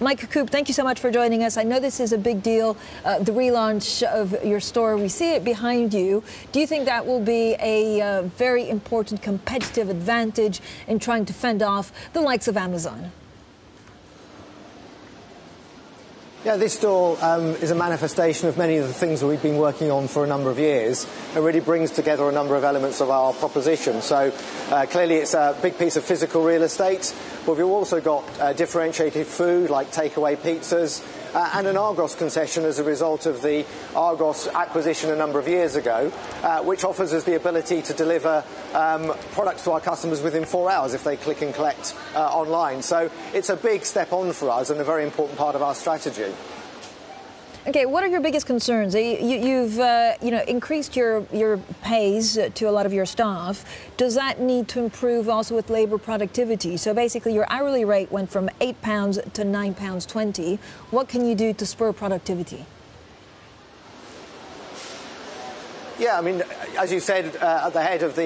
Mike Coupe, thank you so much for joining us. I know this is a big deal, the relaunch of your store. We see it behind you. Do you think that will be a very important competitive advantage in trying to fend off the likes of Amazon? Yeah, this store is a manifestation of many of the things that we've been working on for a number of years. It really brings together a number of elements of our proposition. So clearly it's a big piece of physical real estate, but we've also got differentiated food like takeaway pizzas and an Argos concession as a result of the Argos acquisition a number of years ago, which offers us the ability to deliver products to our customers within 4 hours if they click and collect online. So it's a big step on for us and a very important part of our strategy. Okay, what are your biggest concerns? You've increased your pays to a lot of your staff. Does that need to improve also with labour productivity? So basically your hourly rate went from £8 to £9.20. What can you do to spur productivity? Yeah, I mean, as you said at the head of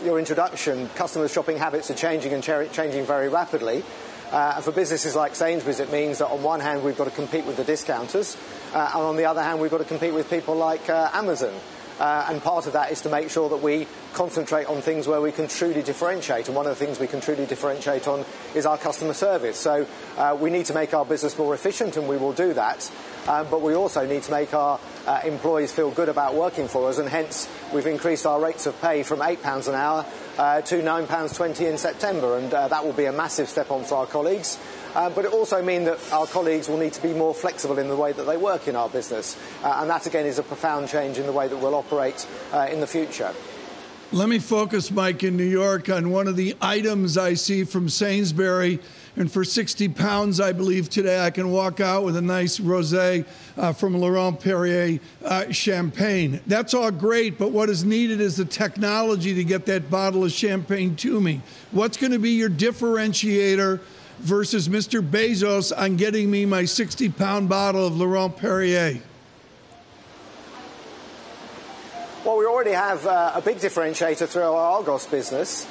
your introduction, customers' shopping habits are changing and changing very rapidly. And for businesses like Sainsbury's, it means that on one hand we've got to compete with the discounters, and on the other hand we've got to compete with people like Amazon. And part of that is to make sure that we concentrate on things where we can truly differentiate. And one of the things we can truly differentiate on is our customer service. So we need to make our business more efficient, and we will do that. But we also need to make our employees feel good about working for us, and hence we've increased our rates of pay from £8 an hour to £9.20 in September, and that will be a massive step on for our colleagues. But it also means that our colleagues will need to be more flexible in the way that they work in our business, and that again is a profound change in the way that we'll operate in the future. Let me focus, Mike, in New York on one of the items I see from Sainsbury. And for £60, I believe today I can walk out with a nice rosé from Laurent Perrier champagne. That's all great, but what is needed is the technology to get that bottle of champagne to me. What's going to be your differentiator versus Mr. Bezos on getting me my 60-pound bottle of Laurent Perrier? Well, we already have a big differentiator through our Argos business,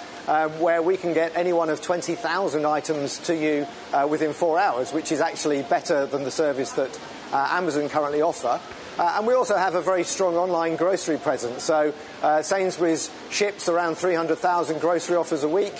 where we can get any one of 20,000 items to you within 4 hours, which is actually better than the service that Amazon currently offer. And we also have a very strong online grocery presence. So Sainsbury's ships around 300,000 grocery offers a week.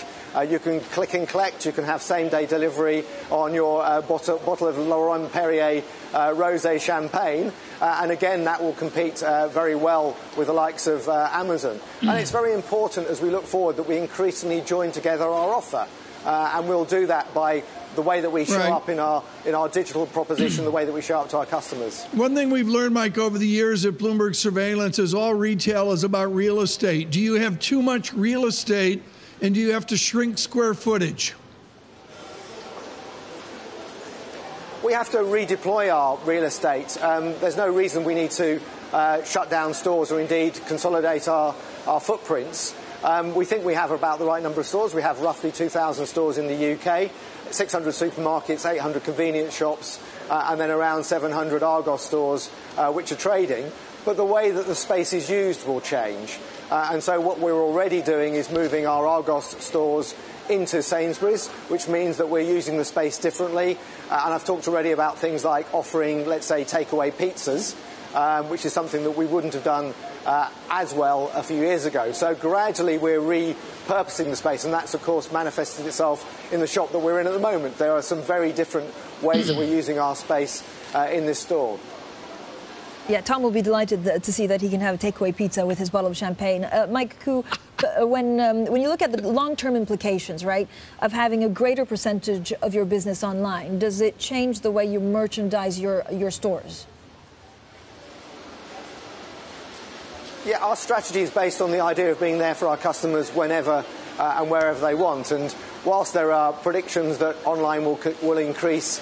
You can click and collect. You can have same-day delivery on your bottle of Laurent Perrier rosé champagne. And again, that will compete very well with the likes of Amazon. And it's very important as we look forward that we increasingly join together our offer. And we'll do that by the way that we show up in our digital proposition, the way that we show up to our customers. One thing we've learned, Mike, over the years at Bloomberg Surveillance is all retail is about real estate. Do you have too much real estate, and do you have to shrink square footage? We have to redeploy our real estate. There's no reason we need to shut down stores or indeed consolidate our footprints. We think we have about the right number of stores. We have roughly 2,000 stores in the UK, 600 supermarkets, 800 convenience shops, and then around 700 Argos stores which are trading. But the way that the space is used will change. And so what we're already doing is moving our Argos stores into Sainsbury's, which means that we're using the space differently. And I've talked already about things like offering, let's say, takeaway pizzas, which is something that we wouldn't have done as well a few years ago. So gradually we're repurposing the space, and that's, of course, manifested itself in the shop that we're in at the moment. There are some very different ways that we're using our space in this store. Yeah, Tom will be delighted to see that he can have a takeaway pizza with his bottle of champagne. Mike Coupe, when you look at the long-term implications, right, of having a greater percentage of your business online, does it change the way you merchandise your stores? Yeah, our strategy is based on the idea of being there for our customers whenever and wherever they want. And whilst there are predictions that online will increase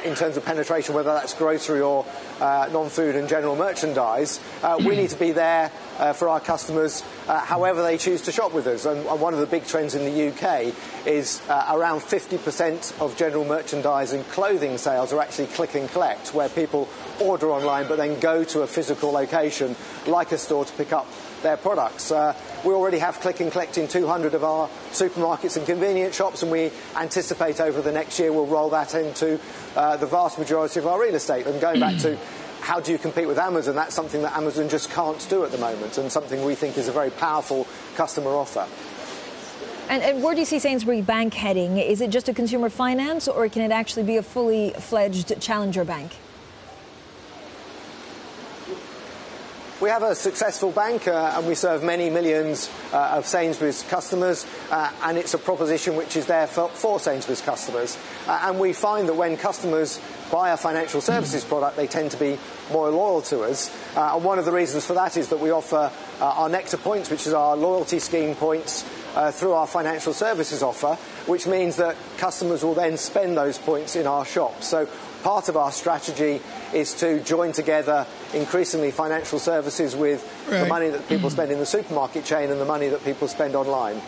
in terms of penetration, whether that's grocery or non-food and general merchandise, we need to be there for our customers however they choose to shop with us. And one of the big trends in the UK is around 50% of general merchandise and clothing sales are actually click and collect, where people order online but then go to a physical location like a store to pick up their products. We already have click and collect in 200 of our supermarkets and convenience shops, and we anticipate over the next year we'll roll that into the vast majority of our real estate. And going back to how do you compete with Amazon, that's something that Amazon just can't do at the moment, and something we think is a very powerful customer offer. And where do you see Sainsbury Bank heading? Is it just a consumer finance, or can it actually be a fully fledged challenger bank? We have a successful bank and we serve many millions of Sainsbury's customers, and it's a proposition which is there for Sainsbury's customers. And we find that when customers buy a financial services product, they tend to be more loyal to us. And one of the reasons for that is that we offer our Nectar points, which is our loyalty scheme points, through our financial services offer, which means that customers will then spend those points in our shops. So part of our strategy is to join together increasingly financial services with the money that people spend in the supermarket chain and the money that people spend online.